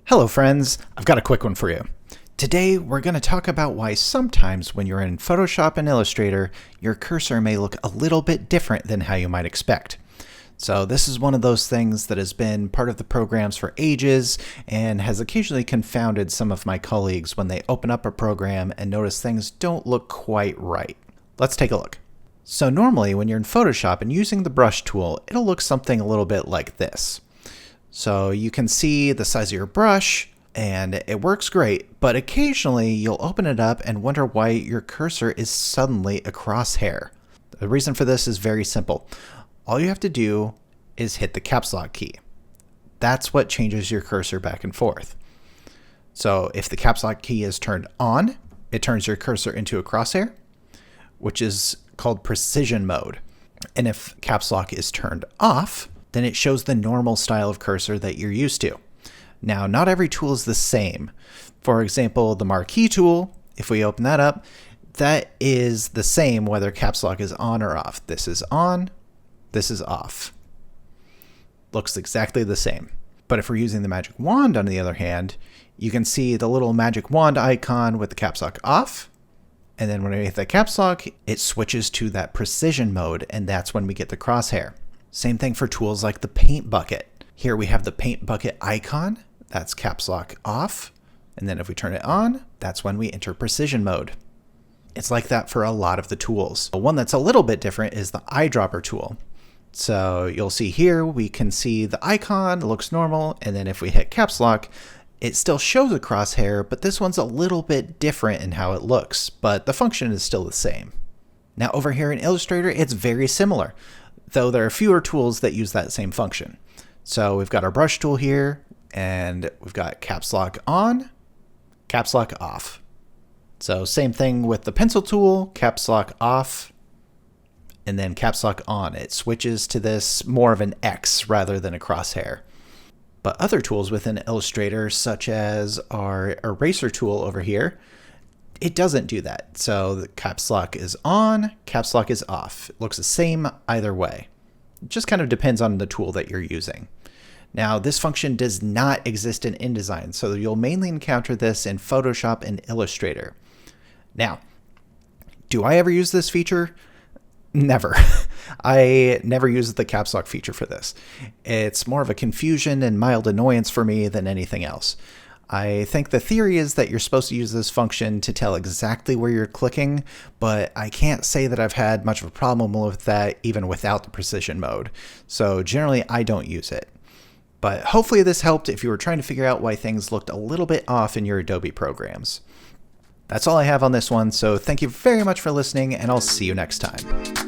Hello friends, I've got a quick one for you. Today we're going to talk about why sometimes when you're in Photoshop and Illustrator, your cursor may look a little bit different than how you might expect. So this is one of those things that has been part of the programs for ages and has occasionally confounded some of my colleagues when they open up a program and notice things don't look quite right. Let's take a look. So normally when you're in Photoshop and using the brush tool, it'll look something a little bit like this. So you can see the size of your brush and it works great, but occasionally you'll open it up and wonder why your cursor is suddenly a crosshair. The reason for this is very simple. All you have to do is hit the caps lock key. That's what changes your cursor back and forth. So if the caps lock key is turned on, it turns your cursor into a crosshair, which is called precision mode. And if caps lock is turned off, then it shows the normal style of cursor that you're used to. Now, not every tool is the same. For example, the marquee tool, if we open that up, that is the same whether caps lock is on or off. This is on, this is off. Looks exactly the same. But if we're using the magic wand, on the other hand, you can see the little magic wand icon with the caps lock off. And then when we hit the caps lock, it switches to that precision mode, and that's when we get the crosshair. Same thing for tools like the paint bucket. Here we have the paint bucket icon, that's caps lock off. And then if we turn it on, that's when we enter precision mode. It's like that for a lot of the tools. One that's a little bit different is the eyedropper tool. So you'll see here, we can see the icon, it looks normal. And then if we hit caps lock, it still shows a crosshair, but this one's a little bit different in how it looks, but the function is still the same. Now over here in Illustrator, it's very similar, though there are fewer tools that use that same function. So we've got our brush tool here, and we've got caps lock on, caps lock off. So same thing with the pencil tool, caps lock off, and then caps lock on. It switches to this more of an X rather than a crosshair. But other tools within Illustrator, such as our eraser tool over here, it doesn't do that. So the caps lock is on, caps lock is off. It looks the same either way. It just kind of depends on the tool that you're using. Now, this function does not exist in InDesign, so you'll mainly encounter this in Photoshop and Illustrator. Now, do I ever use this feature? Never. I never use the caps lock feature for this. It's more of a confusion and mild annoyance for me than anything else. I think the theory is that you're supposed to use this function to tell exactly where you're clicking, but I can't say that I've had much of a problem with that even without the precision mode. So generally I don't use it. But hopefully this helped if you were trying to figure out why things looked a little bit off in your Adobe programs. That's all I have on this one, so thank you very much for listening, and I'll see you next time.